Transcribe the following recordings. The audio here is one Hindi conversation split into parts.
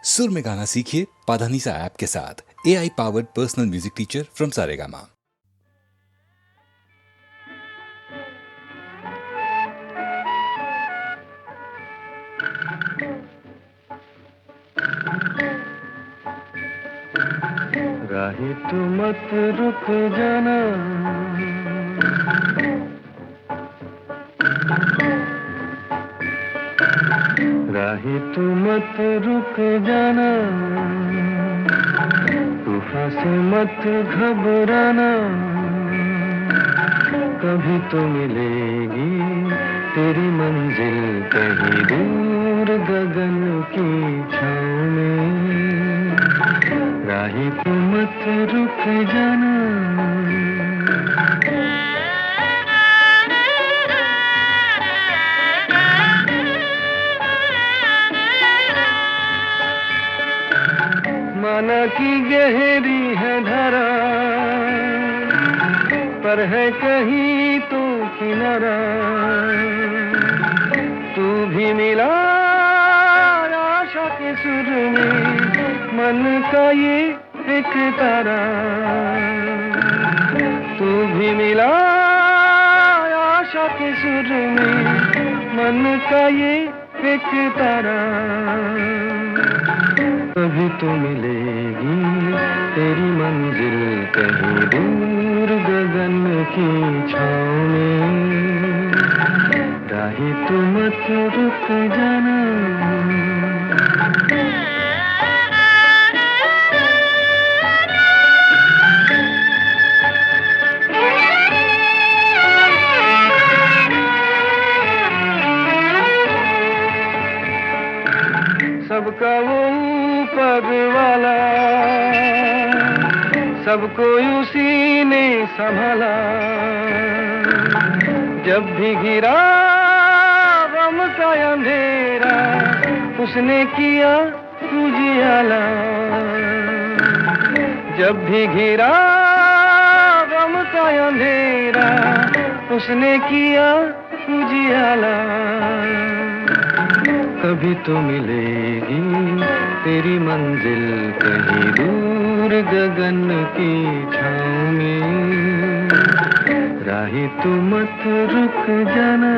सुर में गाना सीखिए पाधानीसा ऐप के साथ। AI powered personal music teacher from Saregama. राही तू मत रुक जाना, राही तू मत रुक जाना, तूफान से मत घबराना, कभी तो मिलेगी तेरी मंजिल कहीं दूर गगन की छाँव में। राही तू मत रुक जाना। माना कि गहरी है धारा, पर है कहीं तो किनारा, तू भी मिला आशा के सुर में, मन का ये एक तारा, तू भी मिला आशा के सुर में, मन का ये एक तारा, कभी तो मिलेगी तेरी मंजिल कहीं दूर गगन की छाँव में। राही तू मत रुक जाना। सबका वो ऊपर वाला, सबको उसी ने संभाला, जब भी घिरा गम का अंधेरा, उसने किया उजियाला, जब भी घिरा गम का अंधेरा, उसने किया उजियाला, कभी तो मिलेगी तेरी मंजिल कहीं दूर गगन की छाँव में। राही तू मत रुक जाना,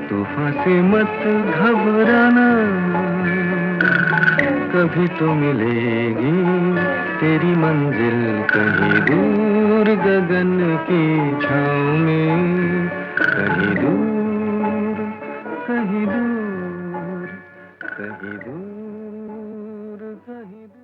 तूफान से मत घबराना, कभी तो मिलेगी तेरी मंजिल कहीं दूर गगन की छाँव में। कहीं दूर, कहीं दूर, कहीं दूर, कहीं दूर।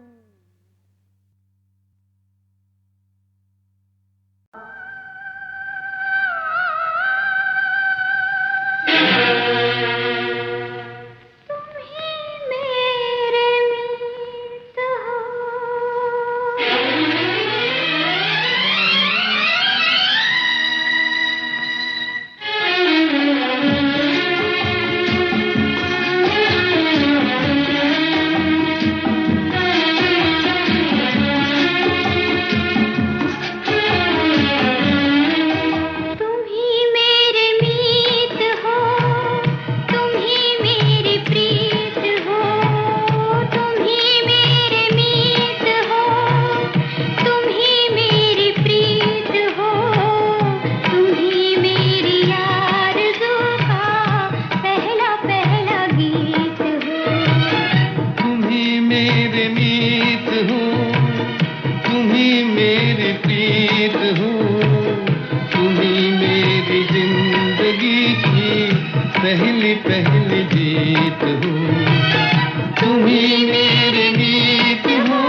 पहली पहली जीत हो, तुम ही मेरे गीत हो।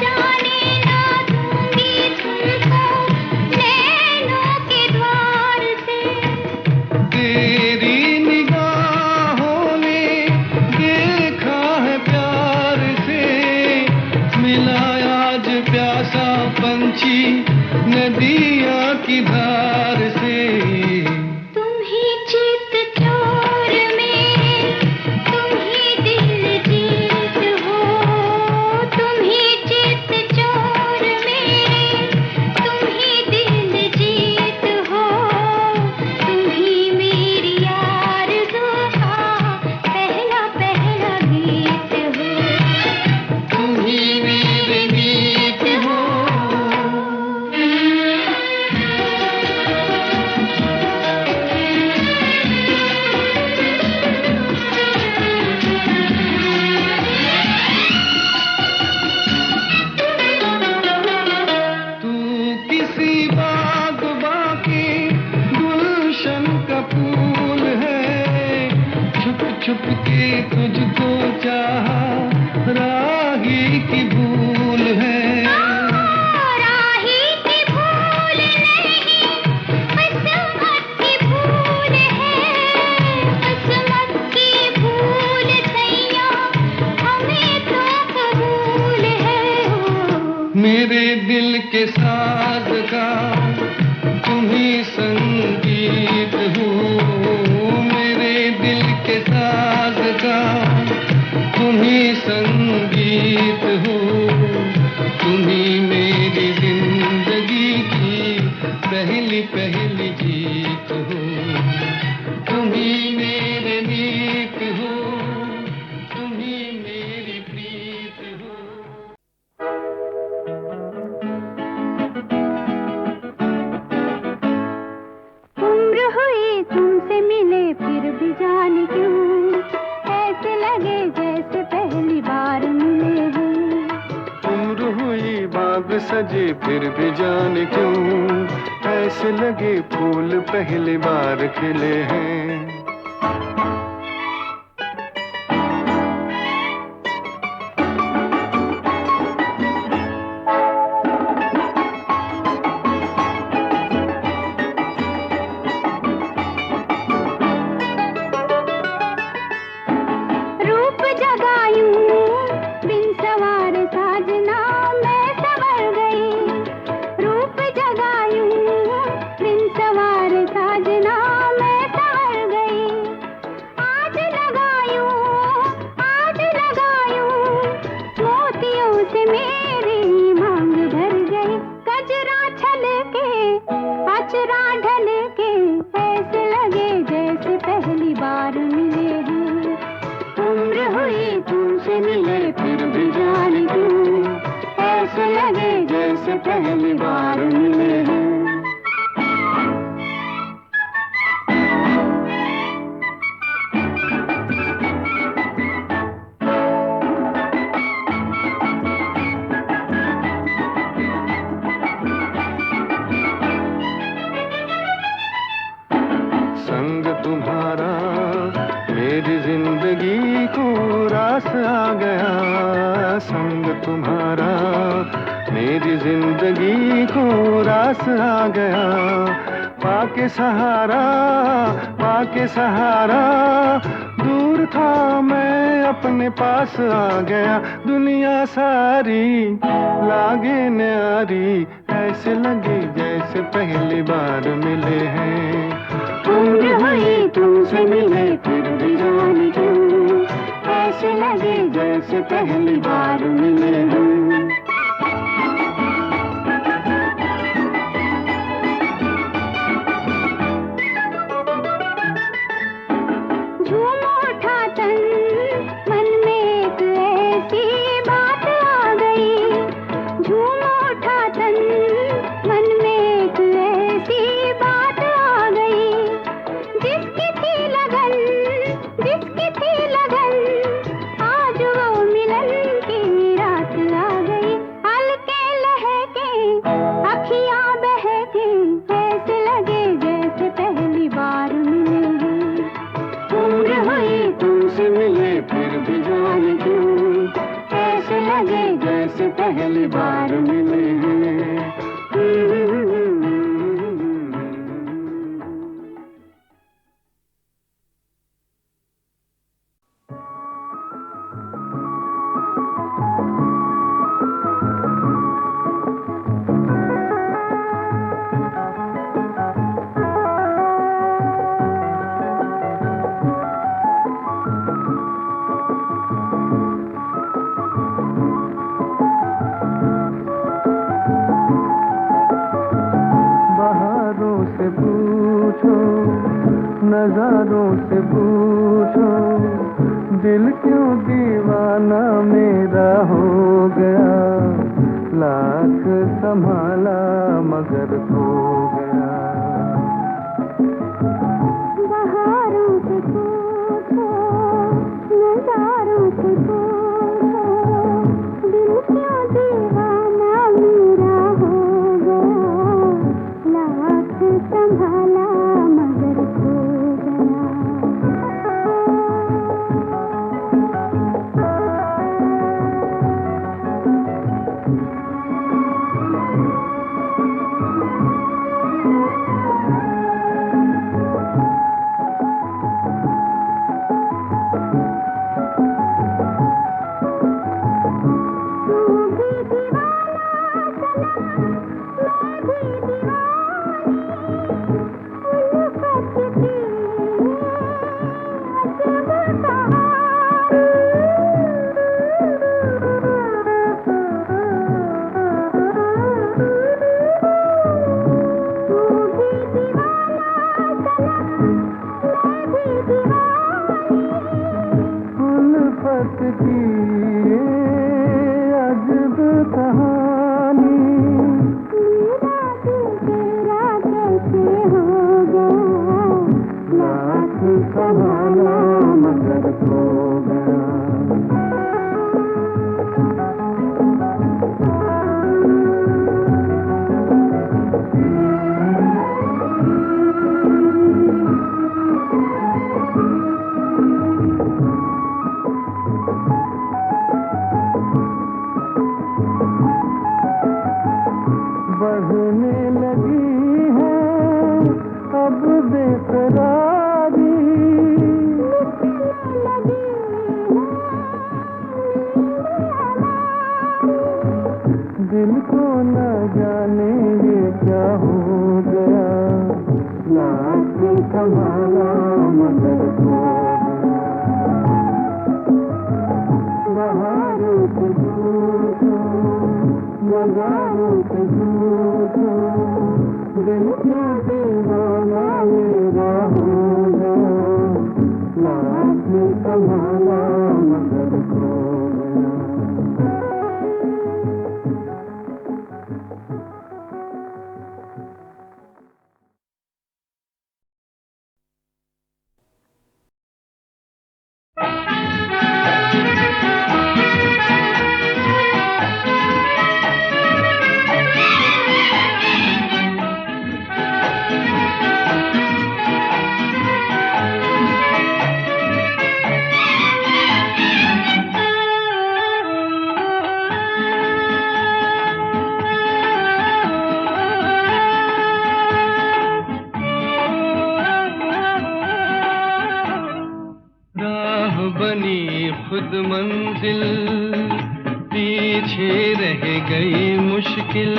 जाने ना दूंगी तुमको नैनों के द्वार की धार से। तुम ही चित चोर मेरे, तुम ही दिल जीत हो। तुम ही चित चोर मेरे, तुम ही दिल जीत हो। तुम ही मेरी आरज़ू का पहला पहला गीत हो। तुम ही मेरे गीत हो। तू किसी बाग़बां की गुलशन का फूल है। छुप छुप के तुझको चाहा, राही की भूल है। राही की भूल नहीं, किस्मत की भूल है। किस्मत की भूल सैया, हमें तो कबूल है। मेरे दिल के साज का तुम ही संगीत हो। मेरे दिल के साज का तुम ही संगीत हो। तुम ही मेरी जिंदगी की पहली पहली जीत हो। तुम ही मेरे मीत हो, तुम ही मेरी प्रीत हो। उम्र हुई तुमसे मिले फिर भी जाने क्यों, ऐसे लगे जैसे पहली बार मिले हैं। उम्र हुई बाग सजे फिर भी जाने क्यों, ऐसे लगे फूल पहली बार खिले हैं। रूप जगायूं बिन सवार साजना, मैं संवर गई। रूप जगायूं बिन सवार साजना, मैं संवर गई। आज लगायूं मोतियों से मेरी मांग भर गई। गजरा छलके अचरा ढलके, ऐसे लगे जैसे पहली बार मिले हैं। उम्र हुई तुमसे मिले फिर भी जाने क्यों, ऐसे लगे जैसे पहली बार मिले हैं। संग तुम्हारा मेरी जिंदगी को रास आ गया। संग तुम्हारा मेरी जिंदगी को रास आ गया। पाके सहारा दूर था मैं अपने पास आ गया। दुनिया सारी लागे न्यारी, ऐसे लगे जैसे पहली बार मिले हैं। उम्र हुई तुमसे मिले फिर भी जाने क्यों, ऐसे लगे जैसे पहली बार मिले हैं। झूम उठा तन, मन में एक ऐसी बात आ गई। झूम उठा तन, मन में एक ऐसी बात आ गई। जिसकी थी लगन, आज वो मिलन की रात आ गई। हल्के लहके अखियां बहके, ऐसे लगे जैसे पहली बार मिले हैं। उम्र हुई तुमसे मिले फिर भी जाने क्यों, ऐसे लगे जैसे पहली बार मिले हैं। से पूछो, नजारों से पूछो, दिल क्यों दीवाना मेरा हो गया, लाख संभाला मगर खो गया। बहारों से पूछो, नजारों से पूछो, दिल क्यों दीवाना मेरा हो गया, लाख संभाला मगर खो गया। बढ़ने लगी है अब बेकरारी, दिल को न जाने ये क्या हो गया, लाख संभाला मगर खो गया। बहारों से पूछो, नजारों से पूछो, दिल क्यों दीवाना मेरा हो गया, लाख संभाला मगर खो गया। खुद मंजिल पीछे रह गई मुश्किल,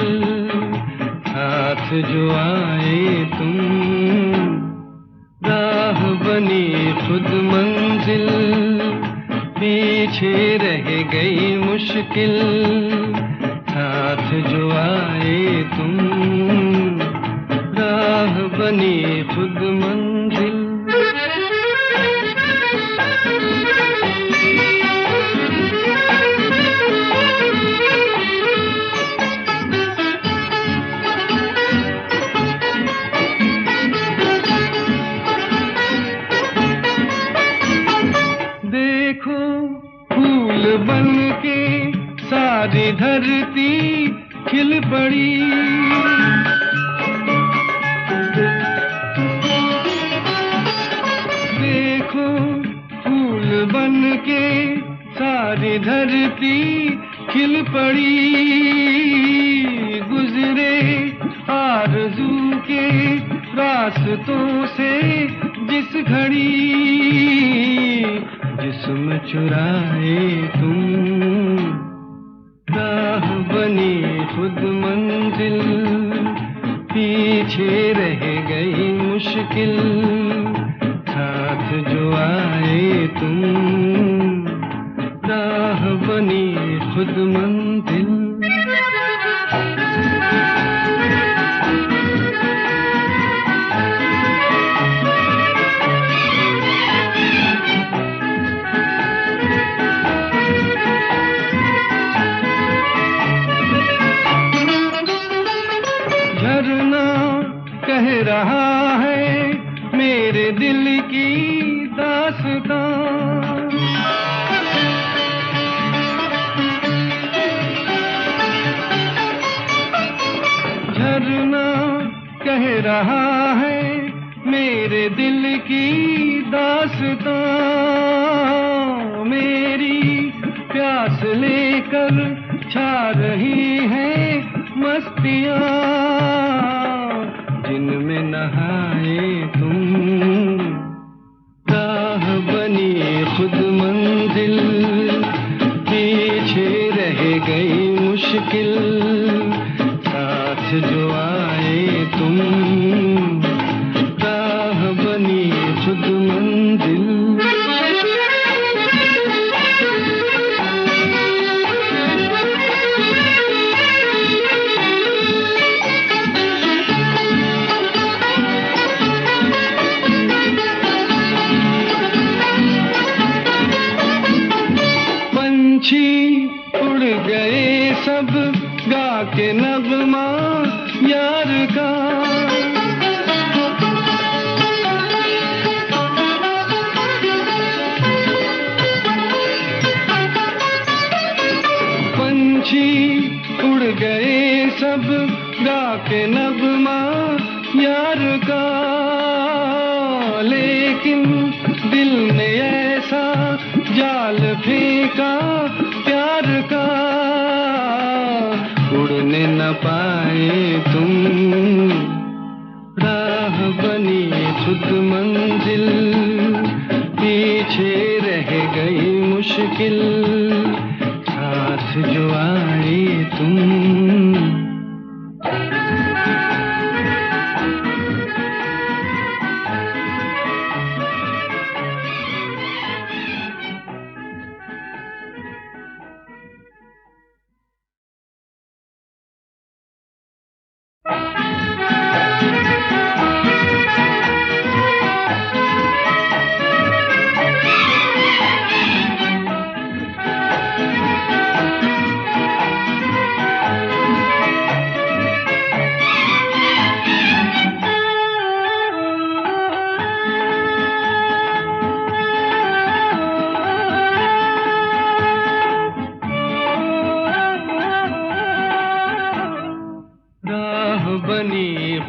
साथ जो आए तुम, राह बनी खुद मंजिल पीछे रह गई मुश्किल, साथ जो आए तुम, राह बनी खुद मंजिल। बन के सारी धरती खिल पड़ी, देखो फूल बन के सारी धरती खिल पड़ी, गुजरे आरज़ू के रास्तों से जिस घड़ी, जिस्म चुराए तुम, राह बनी खुद मंजिल पीछे रह गई मुश्किल, साथ जो आए तुम, राह बनी खुद मंजिल। कह रहा है मेरे दिल की दास्तां। झरना कह रहा है मेरे दिल की दास्तां। मेरी प्यास लेकर छा रही है मस्तियाँ, जिनमें नहाए तुम। राह बनी खुद मंजिल, पीछे रह गई मुश्किल, साथ जो आए तुम। राह बनी खुद मंजिल। उड़ गए सब गा के नगमा यार का। पंछी उड़ गए सब गा के नगमा यार का, लेकिन दिल ने ऐसा जाल फेंका प्यार का, उड़ने न पाए तुम। राह बनी खुद मंजिल, पीछे रह गई मुश्किल, साथ जो आए तुम।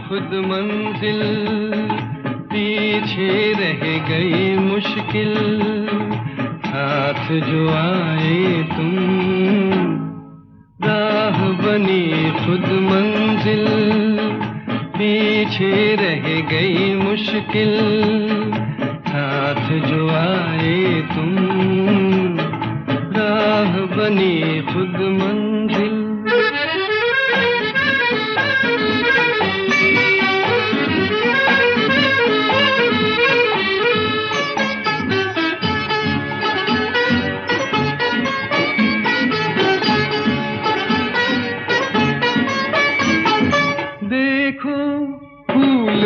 खुद मंजिल, पीछे रह गई मुश्किल, साथ जो आए तुम। राह बनी खुद मंजिल, पीछे रह गई मुश्किल, साथ जो आए तुम। राह बनी खुद मंजिल।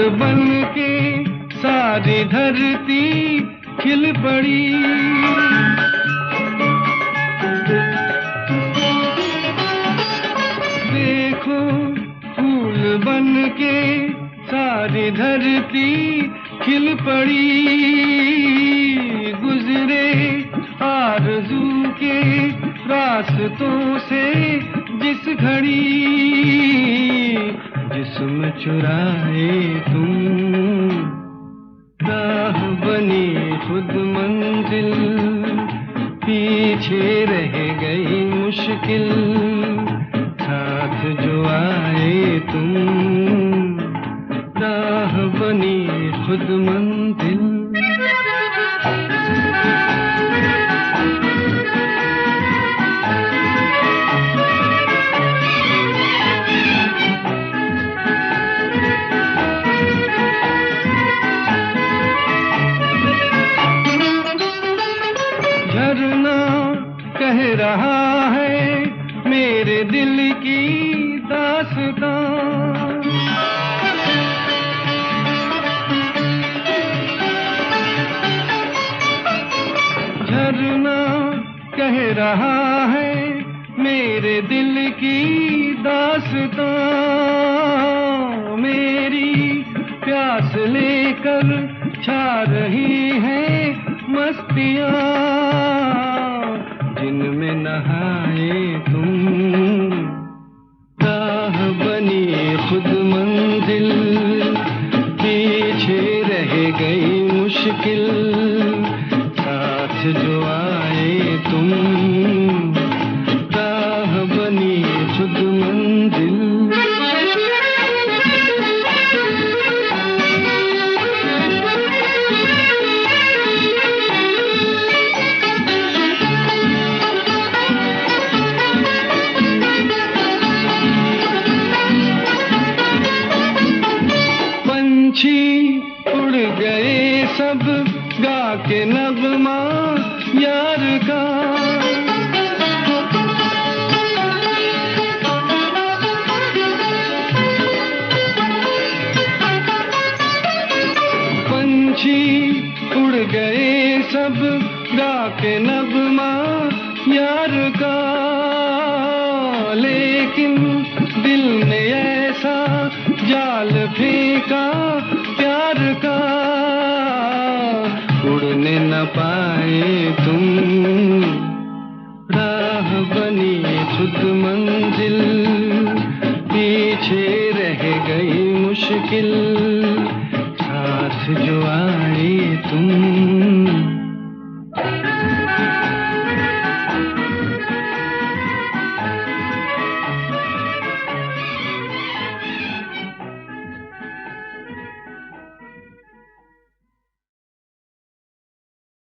बन के सारी धरती खिल पड़ी, देखो फूल बन के सारी धरती खिल पड़ी। गुजरे आरज़ू के रास्तों से जिस घड़ी, जिस्म चुराए तुम। राह बनी खुद मंजिल, पीछे रह गई मुश्किल, साथ जो आए तुम। राह बनी खुद मंजिल। कह रहा है मेरे दिल की दास्तां। झरना कह रहा है मेरे दिल की दास्तां। मेरी सांस लेकर छा रही हैं मस्तियाँ, जिनमें नहाए तुम। राह बनी खुद मंजिल, पीछे रह गई मुश्किल, साथ जो आए तुम। राह बनी खुद मंजिल। पंछी उड़ गए सब गा के नगमा यार का, पंछी उड़ गए सब गा के नगमा यार का, लेकिन दिल ने ऐसा जाल फेंका प्यार का, उड़ने न पाए तुम। राह बनी खुद मंजिल, पीछे रह गई मुश्किल, साथ जो आए तुम।